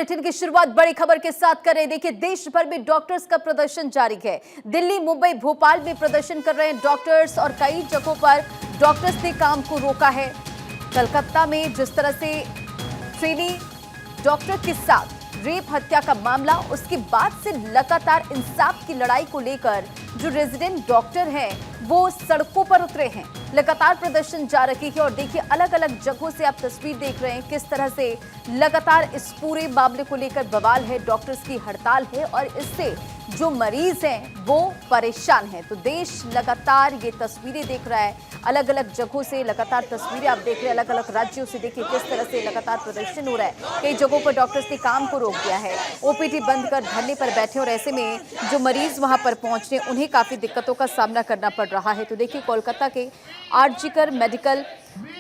Bulletin की शुरुआत बड़ी खबर के साथ कर रहे हैं। देखिए, देश भर में डॉक्टर्स का प्रदर्शन जारी है। दिल्ली, मुंबई, भोपाल में प्रदर्शन कर रहे हैं डॉक्टर्स और कई जगहों पर डॉक्टर्स ने काम को रोका है। कलकत्ता में जिस तरह से ट्रेनी डॉक्टर के साथ रेप हत्या का मामला, उसके बाद से लगातार इंसाफ की लड़ाई को लेकर जो रेजिडेंट डॉक्टर हैं वो सड़कों पर उतरे हैं। लगातार प्रदर्शन जारी है और देखिए अलग अलग जगहों से आप तस्वीर देख रहे हैं किस तरह से लगातार इस पूरे मामले को लेकर बवाल है। डॉक्टर्स की हड़ताल है और इससे जो मरीज हैं वो परेशान हैं। तो देश लगातार ये तस्वीरें देख रहा है, अलग अलग जगहों से लगातार तस्वीरें आप देख रहे हैं, अलग अलग राज्यों से। देखिए किस तरह से लगातार प्रदर्शन हो रहा है। कई जगहों पर डॉक्टर्स ने काम को रोक दिया है, ओपीडी बंद कर धरने पर बैठे और ऐसे में जो मरीज वहां पर पहुंचे उन्हें काफी दिक्कतों का सामना करना पड़ रहा है। तो देखिए कोलकाता के आरजीकर मेडिकल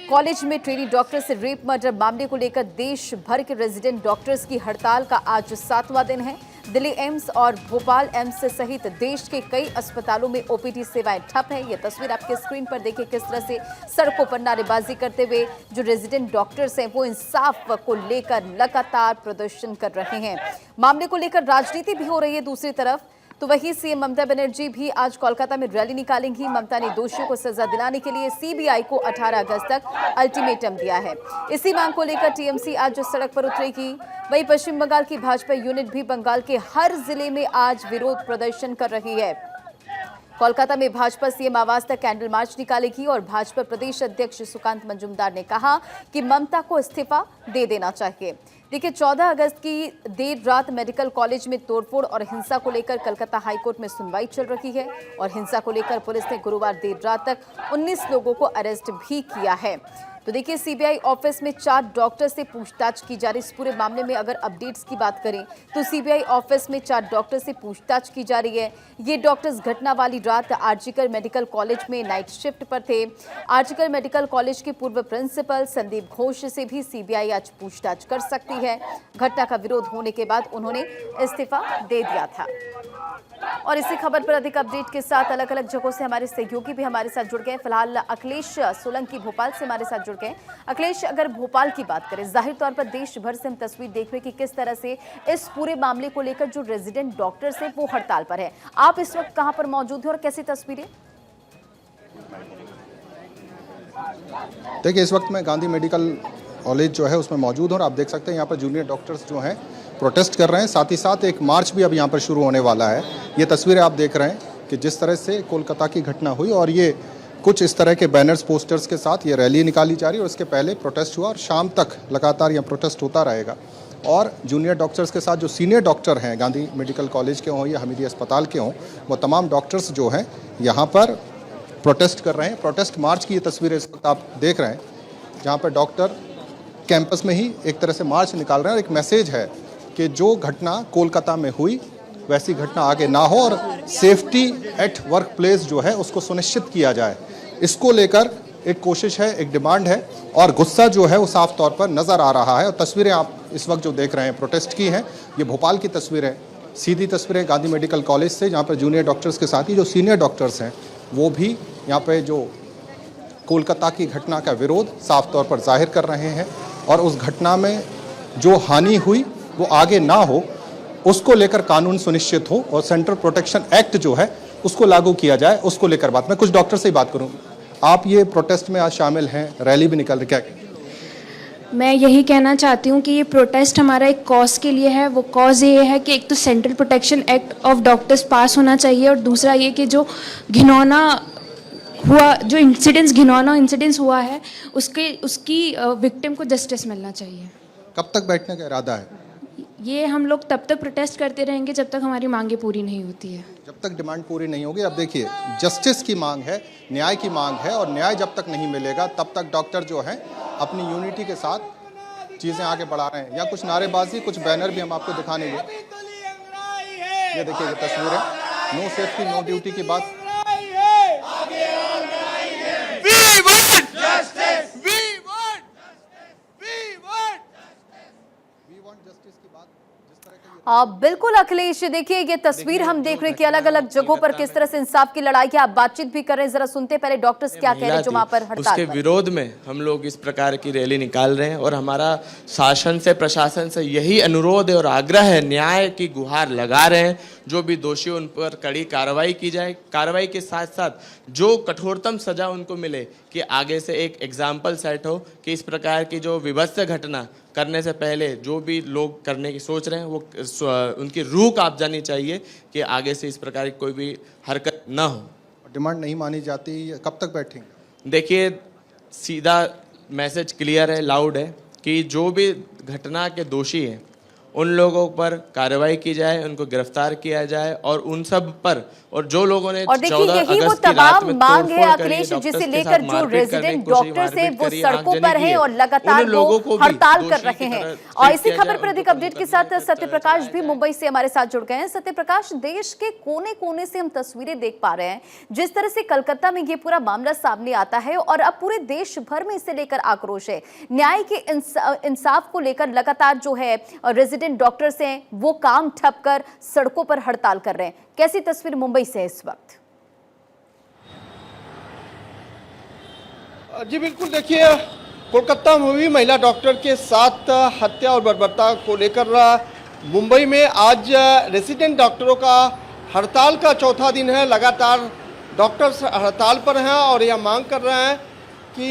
कॉलेज में ट्रेनी डॉक्टर से रेप मर्डर मामले को लेकर देश भर के रेजिडेंट डॉक्टर्स की हड़ताल का आज 7वां दिन है। दिल्ली एम्स और भोपाल एम्स सहित देश के कई अस्पतालों में ओपीडी सेवाएं ठप है। ये तस्वीर आपके स्क्रीन पर देखिए किस तरह से सड़कों पर नारेबाजी करते हुए जो रेजिडेंट डॉक्टर्स हैं वो इंसाफ को लेकर लगातार प्रदर्शन कर रहे हैं। मामले को लेकर राजनीति भी हो रही है दूसरी तरफ। तो वहीं सीएम ममता बनर्जी भी आज कोलकाता में रैली निकालेंगी। ममता ने दोषियों को सजा दिलाने के लिए सीबीआई को 18 अगस्त तक अल्टीमेटम दिया है। इसी मांग को लेकर टीएमसी आज सड़क पर उतरेगी। वहीं पश्चिम बंगाल की भाजपा यूनिट भी बंगाल के हर जिले में आज विरोध प्रदर्शन कर रही है। कोलकाता में भाजपा सीएम आवास तक कैंडल मार्च निकालेगी और भाजपा प्रदेश अध्यक्ष सुकांत मजूमदार ने कहा कि ममता को इस्तीफा दे देना चाहिए। देखिए 14 अगस्त की देर रात मेडिकल कॉलेज में तोड़फोड़ और हिंसा को लेकर कलकत्ता हाईकोर्ट में सुनवाई चल रही है और हिंसा को लेकर पुलिस ने गुरुवार देर रात तक 19 लोगों को अरेस्ट भी किया है। तो देखिए सीबीआई ऑफिस में 4 डॉक्टर से पूछताछ की जा रही। इस पूरे मामले में अगर अपडेट्स की बात करें तो सीबीआई ऑफिस में 4 डॉक्टर से पूछताछ की जा रही है। ये डॉक्टर्स घटना वाली रात आरजीकर मेडिकल कॉलेज में नाइट शिफ्ट पर थे। आरजीकर मेडिकल कॉलेज के पूर्व प्रिंसिपल संदीप घोष से भी सीबीआई आज पूछताछ कर सकती है। घटना का विरोध होने के बाद उन्होंने इस्तीफा दे दिया था। और इसी खबर पर अधिक अपडेट के साथ अलग अलग जगहों से हमारे सहयोगी भी हमारे साथ जुड़ गए। फिलहाल अखिलेश सोलंकी भोपाल से हमारे साथ जुड़ गए। अखिलेश, अगर भोपाल की बात करें, जाहिर तौर पर देश भर से हम तस्वीर देख रहे हैं कि किस तरह से इस पूरे मामले को लेकर जो रेजिडेंट डॉक्टर्स हैं वो हड़ताल पर है। आप इस वक्त कहां पर मौजूद हैं और कैसी तस्वीरें? देखिए इस वक्त मैं गांधी मेडिकल कॉलेज जो है उसमें मौजूद हूँ और आप देख सकते हैं यहाँ पर जूनियर डॉक्टर्स जो हैं प्रोटेस्ट कर रहे हैं। साथ ही साथ एक मार्च भी अब यहाँ पर शुरू होने वाला है। ये तस्वीरें आप देख रहे हैं कि जिस तरह से कोलकाता की घटना हुई और ये कुछ इस तरह के बैनर्स पोस्टर्स के साथ ये रैली निकाली जा रही है और इसके पहले प्रोटेस्ट हुआ और शाम तक लगातार यह प्रोटेस्ट होता रहेगा। और जूनियर डॉक्टर्स के साथ जो सीनियर डॉक्टर हैं गांधी मेडिकल कॉलेज के हों या हमीदी अस्पताल के हों, वो तमाम डॉक्टर्स जो हैं यहाँ पर प्रोटेस्ट कर रहे हैं। प्रोटेस्ट मार्च की ये तस्वीरें इस वक्त आप देख रहे हैं जहाँ पर डॉक्टर कैंपस में ही एक तरह से मार्च निकाल रहे हैं और एक मैसेज है कि जो घटना कोलकाता में हुई वैसी घटना आगे ना हो और सेफ्टी एट वर्क प्लेस जो है उसको सुनिश्चित किया जाए। इसको लेकर एक कोशिश है, एक डिमांड है और गुस्सा जो है वो साफ तौर पर नज़र आ रहा है। और तस्वीरें आप इस वक्त जो देख रहे हैं प्रोटेस्ट की हैं, ये भोपाल की तस्वीरें, सीधी तस्वीरें गांधी मेडिकल कॉलेज से, जहाँ पर जूनियर डॉक्टर्स के साथ ही जो सीनियर डॉक्टर्स हैं वो भी यहाँ पर जो कोलकाता की घटना का विरोध साफ तौर पर जाहिर कर रहे हैं और उस घटना में जो हानि हुई वो आगे ना हो उसको लेकर कानून सुनिश्चित हो और सेंट्रल प्रोटेक्शन एक्ट जो है उसको लागू किया जाए, उसको लेकर बात। मैं कुछ डॉक्टर से ही बात करूं। आप ये प्रोटेस्ट में आज शामिल हैं, रैली भी निकल रही, क्या? मैं यही कहना चाहती हूँ कि ये प्रोटेस्ट हमारा एक कॉज के लिए है। वो कॉज ये है कि एक तो central protection act of doctors पास होना चाहिए और दूसरा ये कि जो घिनौना हुआ, जो घिनौना इंसिडेंस हुआ है उसकी विक्टिम को जस्टिस मिलना चाहिए। कब तक बैठने का इरादा है? ये हम लोग तब तक प्रोटेस्ट करते रहेंगे जब तक हमारी मांगे पूरी नहीं होती है, जब तक डिमांड पूरी नहीं होगी। अब देखिए जस्टिस की मांग है, न्याय की मांग है और न्याय जब तक नहीं मिलेगा तब तक डॉक्टर जो हैं अपनी यूनिटी के साथ चीज़ें आगे बढ़ा रहे हैं। या कुछ नारेबाजी, कुछ बैनर भी हम आपको दिखाने ये देखिए ये तस्वीर है, नो सेफ्टी नो ड्यूटी की बात। We want justice की बिल्कुल अखिलेश, देखिए ये तस्वीर हम देख रहे हैं कि अलग अलग जगहों पर किस तरह से इंसाफ की लड़ाई की आप बातचीत भी कर रहे हैं। जरा सुनते हैं पहले डॉक्टर्स क्या कह रहे हैं जो वहां पर हड़ताल उसके पर। विरोध में हम लोग इस प्रकार की रैली निकाल रहे हैं और हमारा शासन से, प्रशासन से यही अनुरोध है और आग्रह है, न्याय की गुहार लगा रहे हैं। जो भी दोषी उन पर कड़ी कार्रवाई की जाए, कार्रवाई के साथ साथ जो कठोरतम सजा उनको मिले कि आगे से एक एग्जाम्पल सेट हो कि इस प्रकार की जो विभत्स घटना करने से पहले जो भी लोग करने की सोच रहे हैं वो उनकी रूह कांप जानी चाहिए कि आगे से इस प्रकार की कोई भी हरकत ना हो। डिमांड नहीं मानी जाती, कब तक बैठेंगे? देखिए, सीधा मैसेज क्लियर है, लाउड है कि जो भी घटना के दोषी हैं उन लोगों पर कार्रवाई की जाए, उनको गिरफ्तार किया जाए और उन सब पर, और जो लोगों ने और देखिए 14 यही वो अगस्त की रात तमाम में मांग है तोड़फोड़ करी, अखिलेश, डॉक्टर्स जिसे के लेकर साथ जो मारपीट करने रेजिडेंट की कोशिश, डॉक्टर्स हैं मारपीट वो करी, सड़कों आगजनी पर की हैं है। और लगातार उन वो लोगों को भी हड़ताल कर दोषी रहे की हैं। तरह और इसी किया खबर जाए, पर अधिक उनको अपडेट के मुकदमा साथ दर्ज सत्य कराया प्रकाश जाए। भी मुंबई से हमारे साथ जुड़ गए हैं। सत्य प्रकाश, देश के कोने कोने से हम तस्वीरें देख पा रहे हैं जिस तरह से कलकत्ता में ये पूरा मामला सामने आता है और अब पूरे देश भर में इसे लेकर आक्रोश है। न्याय के इंसाफ को लेकर लगातार जो है रेजिडेंट डॉक्टर्स हैं वो काम ठप कर सड़कों पर हड़ताल कर रहे हैं। कैसी तस्वीर मुंबई से इस वक्त? जी बिल्कुल, देखिए कोलकाता में हुई महिला डॉक्टर के साथ हत्या और बर्बरता को लेकर मुंबई में आज रेसिडेंट डॉक्टरों का हड़ताल का चौथा दिन है। लगातार डॉक्टर्स हड़ताल पर हैं और यह मांग कर रहे हैं कि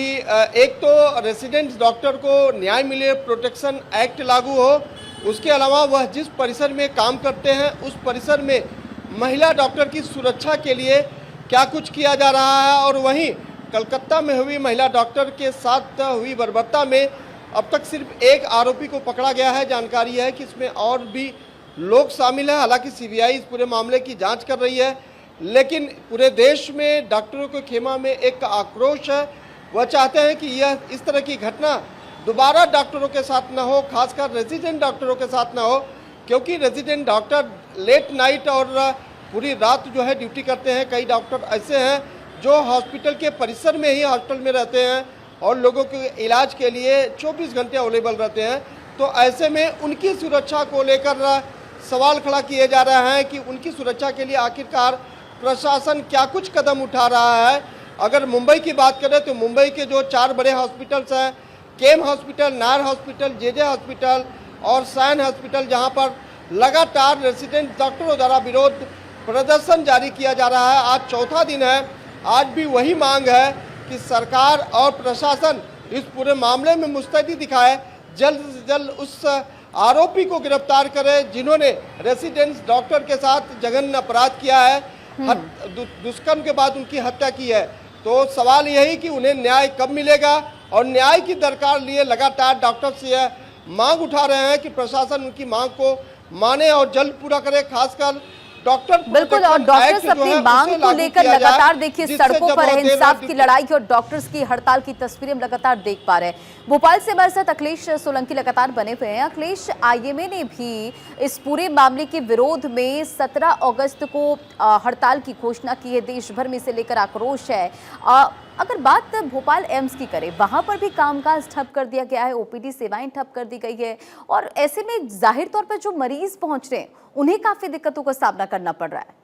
एक तो रेसिडेंट डॉक्टर को न्याय मिले, प्रोटेक्शन एक्ट लागू हो, उसके अलावा वह जिस परिसर में काम करते हैं उस परिसर में महिला डॉक्टर की सुरक्षा के लिए क्या कुछ किया जा रहा है। और वहीं कलकत्ता में हुई महिला डॉक्टर के साथ हुई बर्बरता में अब तक सिर्फ एक आरोपी को पकड़ा गया है। जानकारी है कि इसमें और भी लोग शामिल हैं। हालांकि सीबीआई इस पूरे मामले की जांच कर रही है, लेकिन पूरे देश में डॉक्टरों के खेमा में एक आक्रोश है। वह चाहते हैं कि यह इस तरह की घटना दोबारा डॉक्टरों के साथ ना हो, खासकर रेजिडेंट डॉक्टरों के साथ ना हो, क्योंकि रेजिडेंट डॉक्टर लेट नाइट और पूरी रात जो है ड्यूटी करते हैं। कई डॉक्टर ऐसे हैं जो हॉस्पिटल के परिसर में ही हॉस्पिटल में रहते हैं और लोगों के इलाज के लिए 24 घंटे अवेलेबल रहते हैं। तो ऐसे में उनकी सुरक्षा को लेकर सवाल खड़ा किए जा रहे हैं कि उनकी सुरक्षा के लिए आखिरकार प्रशासन क्या कुछ कदम उठा रहा है। अगर मुंबई की बात करें तो मुंबई के जो 4 बड़े हॉस्पिटल्स हैं, KEM hospital, Nair hospital, JJ hospital और साइन हॉस्पिटल, जहां पर लगातार रेसिडेंट डॉक्टरों द्वारा विरोध प्रदर्शन जारी किया जा रहा है। आज चौथा दिन है। आज भी वही मांग है कि सरकार और प्रशासन इस पूरे मामले में मुस्तैदी दिखाए, जल्द से जल्द उस आरोपी को गिरफ्तार करे जिन्होंने रेसिडेंट डॉक्टर के साथ जघन्य अपराध किया है, दुष्कर्म के बाद उनकी हत्या की है। तो सवाल यही कि उन्हें न्याय कब मिलेगा, और न्याय की दरकार लिए लगातार डॉक्टर से यह मांग उठा रहे हैं कि प्रशासन उनकी मांग को माने और जल्द पूरा करे। खासकर डॉक्टर, बिल्कुल, और डॉक्टर्स अपनी मांग को लेकर लगातार देखिए सड़कों पर है। इंसाफ की लड़ाई और डॉक्टर्स की हड़ताल की तस्वीरें हम लगातार देख पा रहे हैं। भोपाल से हमारे साथ अखिलेश सोलंकी लगातार बने हुए हैं। अखिलेश, आईएमए ने भी इस पूरे मामले के विरोध में 17 अगस्त को हड़ताल की घोषणा की है। देश भर में इसे लेकर आक्रोश है। अगर बात भोपाल एम्स की करें, वहां पर भी कामकाज ठप कर दिया गया है, ओपीडी सेवाएं ठप कर दी गई है और ऐसे में जाहिर तौर पर जो मरीज पहुंच रहे हैं उन्हें काफी दिक्कतों का सामना करना पड़ रहा है।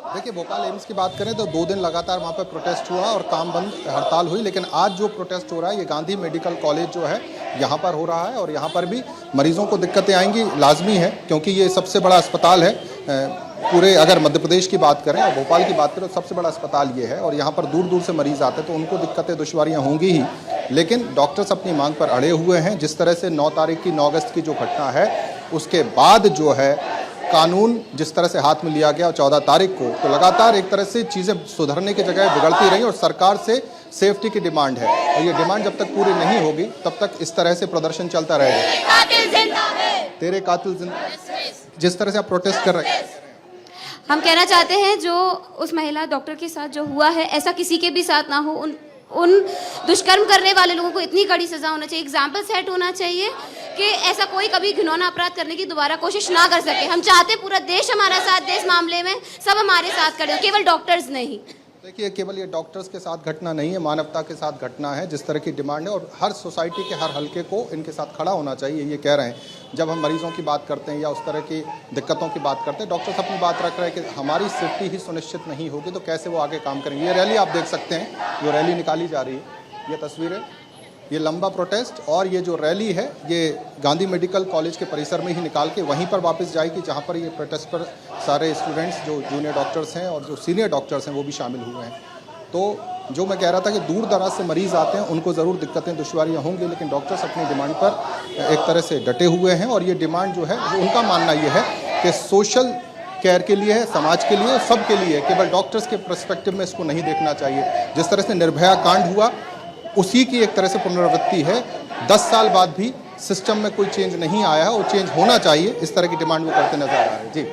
देखिए, भोपाल एम्स की बात करें तो 2 दिन लगातार वहाँ पर प्रोटेस्ट हुआ और काम बंद हड़ताल हुई। लेकिन आज जो प्रोटेस्ट हो रहा है ये गांधी मेडिकल कॉलेज जो है यहाँ पर हो रहा है और यहाँ पर भी मरीजों को दिक्कतें आएंगी, लाजमी है, क्योंकि ये सबसे बड़ा अस्पताल है पूरे, अगर मध्य प्रदेश की बात करें और भोपाल की बात करें तो सबसे बड़ा अस्पताल ये है और यहाँ पर दूर दूर से मरीज आते हैं तो उनको दिक्कतें दुश्वारियाँ होंगी ही। लेकिन डॉक्टर्स अपनी मांग पर अड़े हुए हैं। जिस तरह से 9 तारीख की 9 अगस्त की जो घटना है उसके बाद जो है कानून जिस तरह से हाथ में लिया गया और 14 तारीख को, तो लगातार एक तरह से चीज़ें सुधरने की जगह बिगड़ती रही और सरकार से सेफ्टी की डिमांड है और ये डिमांड जब तक पूरी नहीं होगी तब तक इस तरह से प्रदर्शन चलता रहेगा। तेरे कातिल जिंदा, जिस तरह से आप प्रोटेस्ट कर रहे हैं, हम कहना चाहते हैं जो उस महिला डॉक्टर के साथ जो हुआ है ऐसा किसी के भी साथ ना हो। उन दुष्कर्म करने वाले लोगों को इतनी कड़ी सजा होना चाहिए, एग्जाम्पल सेट होना चाहिए कि ऐसा कोई कभी घिनौना अपराध करने की दोबारा कोशिश ना कर सके। हम चाहते पूरा देश हमारा साथ दे, इस मामले में सब हमारे साथ खड़े हो, केवल डॉक्टर्स नहीं। देखिए, केवल ये डॉक्टर्स के साथ घटना नहीं है, मानवता के साथ घटना है। जिस तरह की डिमांड है और हर सोसाइटी के हर हलके को इनके साथ खड़ा होना चाहिए, ये कह रहे हैं। जब हम मरीजों की बात करते हैं या उस तरह की दिक्कतों की बात करते हैं, डॉक्टर्स अपनी बात रख रहे हैं कि हमारी सेफ्टी ही सुनिश्चित नहीं होगी तो कैसे वो आगे काम करेंगे। ये रैली आप देख सकते हैं, जो रैली निकाली जा रही है, ये तस्वीरें, ये लंबा प्रोटेस्ट और ये जो रैली है ये गांधी मेडिकल कॉलेज के परिसर में ही निकाल के वहीं पर वापस जाएगी जहां पर ये प्रोटेस्ट पर सारे स्टूडेंट्स जो जूनियर डॉक्टर्स हैं और जो सीनियर डॉक्टर्स हैं वो भी शामिल हुए हैं। तो जो मैं कह रहा था कि दूर दराज से मरीज़ आते हैं, उनको ज़रूर दिक्कतें दुश्वारियाँ होंगी, लेकिन डॉक्टर्स अपनी डिमांड पर एक तरह से डटे हुए हैं और ये डिमांड जो है वो उनका मानना ये है कि सोशल केयर के लिए है, समाज के लिए, सब के लिए, केवल डॉक्टर्स के पर्सपेक्टिव में इसको नहीं देखना चाहिए। जिस तरह से निर्भया कांड हुआ उसी की एक तरह से पुनरावृत्ति है। 10 साल बाद भी सिस्टम में कोई चेंज नहीं आया है और चेंज होना चाहिए, इस तरह की डिमांड वो करते नजर आ रहे हैं। जी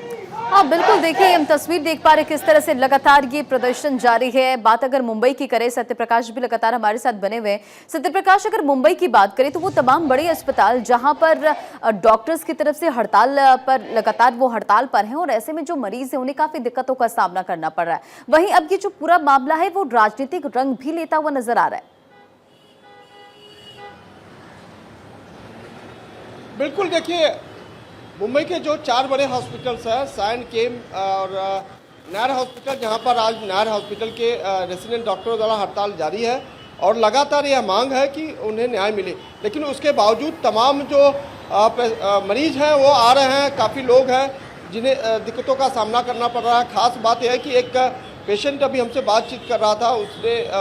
हाँ बिल्कुल, देखिए हम तस्वीर देख पा रहे किस तरह से लगातार ये प्रदर्शन जारी है। बात अगर मुंबई की करें, सत्यप्रकाश भी लगातार हमारे साथ बने हुए हैं। सत्यप्रकाश, अगर मुंबई की बात करें तो वो तमाम बड़े अस्पताल जहां पर डॉक्टर्स की तरफ से हड़ताल पर लगातार वो हड़ताल पर हैं और ऐसे में जो मरीज हैं उन्हें काफी दिक्कतों का सामना करना पड़ रहा है। वहीं अब ये जो पूरा मामला है वो राजनीतिक रंग भी लेता हुआ नजर आ रहा है। बिल्कुल, देखिए मुंबई के जो 4 बड़े हॉस्पिटल्स हैं, साइन, केम और नायर हॉस्पिटल, जहां पर आज नायर हॉस्पिटल के रेसिडेंट डॉक्टरों द्वारा हड़ताल जारी है और लगातार यह मांग है कि उन्हें न्याय मिले। लेकिन उसके बावजूद तमाम जो मरीज हैं वो आ रहे हैं, काफ़ी लोग हैं जिन्हें दिक्कतों का सामना करना पड़ रहा है। खास बात यह है कि एक पेशेंट अभी हमसे बातचीत कर रहा था,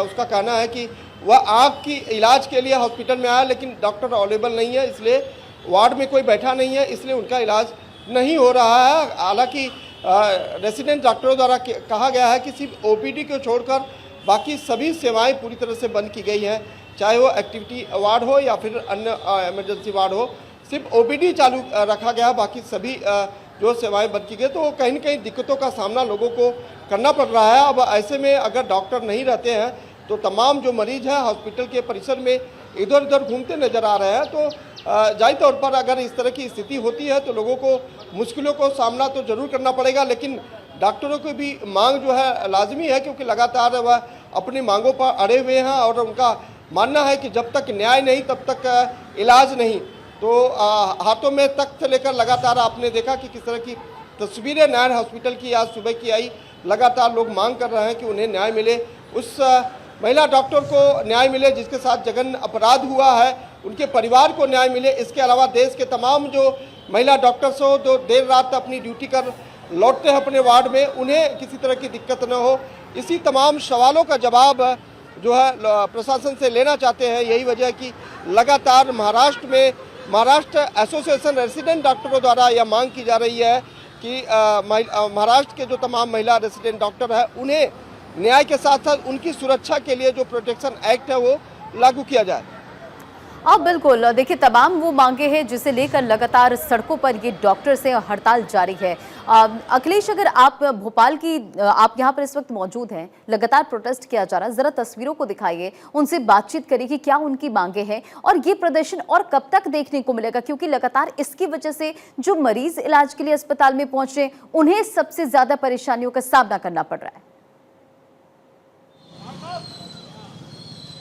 उसका कहना है कि वह आँख की इलाज के लिए हॉस्पिटल में आया लेकिन डॉक्टर अवेलेबल नहीं है, इसलिए वार्ड में कोई बैठा नहीं है, इसलिए उनका इलाज नहीं हो रहा है। हालांकि रेसिडेंट डॉक्टरों द्वारा कहा गया है कि सिर्फ ओपीडी को छोड़कर बाकी सभी सेवाएं पूरी तरह से बंद की गई हैं, चाहे वो एक्टिविटी वार्ड हो या फिर अन्य इमरजेंसी वार्ड हो। सिर्फ ओपीडी चालू रखा गया, बाकी सभी जो सेवाएं बंद की गई। तो कहीं न कहीं दिक्कतों का सामना लोगों को करना पड़ रहा है। अब ऐसे में अगर डॉक्टर नहीं रहते हैं तो तमाम जो मरीज हैं हॉस्पिटल के परिसर में इधर उधर घूमते नजर आ रहे हैं। तो जाहिर तौर पर अगर इस तरह की स्थिति होती है तो लोगों को मुश्किलों को सामना तो जरूर करना पड़ेगा, लेकिन डॉक्टरों की भी मांग जो है लाजमी है, क्योंकि लगातार वह अपनी मांगों पर अड़े हुए हैं और उनका मानना है कि जब तक न्याय नहीं तब तक इलाज नहीं। तो हाथों में तख्त लेकर लगातार आपने देखा कि किस तरह की तस्वीरें नायर हॉस्पिटल की आज सुबह की आई। लगातार लोग मांग कर रहे हैं कि उन्हें न्याय मिले, उस महिला डॉक्टर को न्याय मिले जिसके साथ जघन्य अपराध हुआ है, उनके परिवार को न्याय मिले। इसके अलावा देश के तमाम जो महिला डॉक्टर्स हो जो देर रात अपनी ड्यूटी कर लौटते हैं अपने वार्ड में, उन्हें किसी तरह की दिक्कत न हो। इसी तमाम सवालों का जवाब जो है प्रशासन से लेना चाहते हैं। यही वजह है कि लगातार महाराष्ट्र एसोसिएशन रेसिडेंट डॉक्टरों द्वारा यह मांग की जा रही है कि महाराष्ट्र के जो तमाम महिला रेसिडेंट डॉक्टर हैं उन्हें न्याय के साथ साथ उनकी सुरक्षा के लिए जो प्रोटेक्शन एक्ट है वो लागू किया जाए। अब बिल्कुल देखिए, तमाम वो मांगे हैं जिसे लेकर लगातार सड़कों पर ये डॉक्टर से हड़ताल जारी है। अखिलेश, अगर आप भोपाल की आप यहाँ पर इस वक्त मौजूद हैं, लगातार प्रोटेस्ट किया जा रहा है, जरा तस्वीरों को दिखाइए, उनसे बातचीत करिए कि क्या उनकी मांगे हैं और ये प्रदर्शन और कब तक देखने को मिलेगा, क्योंकि लगातार इसकी वजह से जो मरीज इलाज के लिए अस्पताल में पहुंच रहे हैं उन्हें सबसे ज्यादा परेशानियों का सामना करना पड़ रहा है।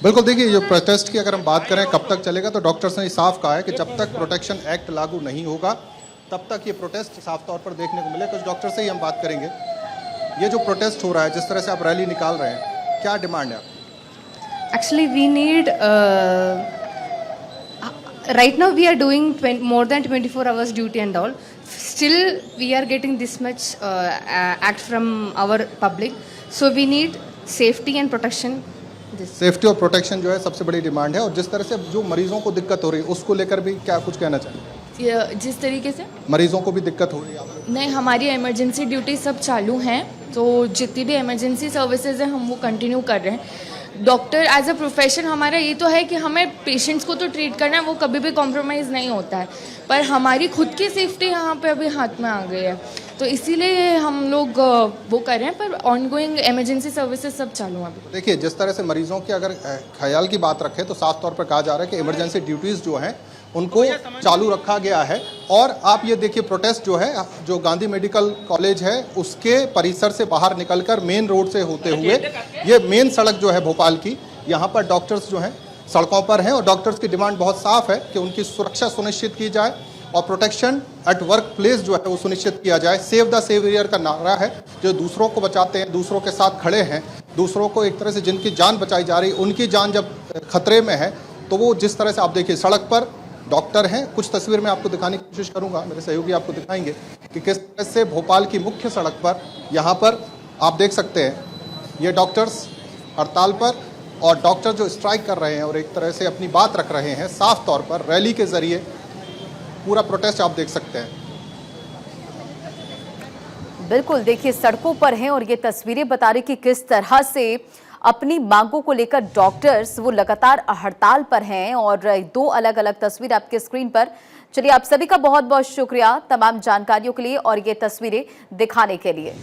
बिल्कुल, देखिए जो प्रोटेस्ट की अगर हम बात करें कब तक चलेगा, तो डॉक्टर्स ने साफ कहा है कि जब तक प्रोटेक्शन एक्ट लागू नहीं होगा तब तक ये प्रोटेस्ट साफ तौर पर देखने को मिले। कुछ डॉक्टर से ही हम बात करेंगे। ये जो प्रोटेस्ट हो रहा है, जिस तरह से आप रैली निकाल रहे हैं, क्या डिमांड है? Actually, we need right now we are doing more than 24 hours duty and all. Still, we are getting this much act from our public. So we need safety and protection. Safety और protection जो है सबसे बड़ी demand है। और जिस तरह से जो मरीजों को दिक्कत हो रही है उसको लेकर भी क्या कुछ कहना चाहिए? जिस तरीके से मरीजों को भी दिक्कत हो रही है? नहीं, हमारी इमरजेंसी ड्यूटी सब चालू हैं, तो जितनी भी इमरजेंसी सर्विसेज हैं हम वो कंटिन्यू कर रहे हैं। डॉक्टर एज अ प्रोफेशन हमारा ये तो है कि हमें पेशेंट्स को तो ट्रीट करना है, वो कभी भी कॉम्प्रोमाइज़ नहीं होता है, पर हमारी खुद की सेफ्टी यहाँ पे अभी हाथ में आ गई है, तो इसीलिए हम लोग वो कर रहे हैं। पर ऑनगोइंग इमरजेंसी सर्विसेज सब चालू हैं अभी। देखिए, जिस तरह से मरीजों की अगर ख्याल की बात रखें तो साफ तौर पर कहा जा रहा है कि इमरजेंसी ड्यूटीज़ जो हैं उनको चालू रखा गया है और आप ये देखिए प्रोटेस्ट जो है, जो गांधी मेडिकल कॉलेज है उसके परिसर से बाहर निकलकर मेन रोड से होते हुए, ये मेन सड़क जो है भोपाल की, यहाँ पर डॉक्टर्स जो हैं सड़कों पर हैं और डॉक्टर्स की डिमांड बहुत साफ है कि उनकी सुरक्षा सुनिश्चित की जाए और प्रोटेक्शन एट वर्क प्लेस जो है वो सुनिश्चित किया जाए। सेव द सेवियर का नारा है, जो दूसरों को बचाते हैं, दूसरों के साथ खड़े हैं, दूसरों को एक तरह से जिनकी जान बचाई जा रही है, उनकी जान जब खतरे में है तो वो जिस तरह से आप देखिए सड़क पर डॉक्टर हैं। कुछ तस्वीर में आपको दिखाने की कोशिश करूंगा, मेरे सहयोगी आपको दिखाएंगे कि किस तरह से भोपाल की मुख्य सड़क पर यहाँ पर आप देख सकते हैं ये डॉक्टर्स हड़ताल पर और डॉक्टर जो स्ट्राइक कर रहे हैं और एक तरह से अपनी बात रख रहे हैं साफ तौर पर रैली के जरिए। पूरा प्रोटेस्ट आप देख सकते हैं। बिल्कुल, देखिए सड़कों पर हैं और ये तस्वीरें बता रही कि किस तरह से अपनी मांगों को लेकर डॉक्टर्स वो लगातार हड़ताल पर हैं और दो अलग अलग तस्वीर आपके स्क्रीन पर। चलिए, आप सभी का बहुत बहुत शुक्रिया तमाम जानकारियों के लिए और ये तस्वीरें दिखाने के लिए।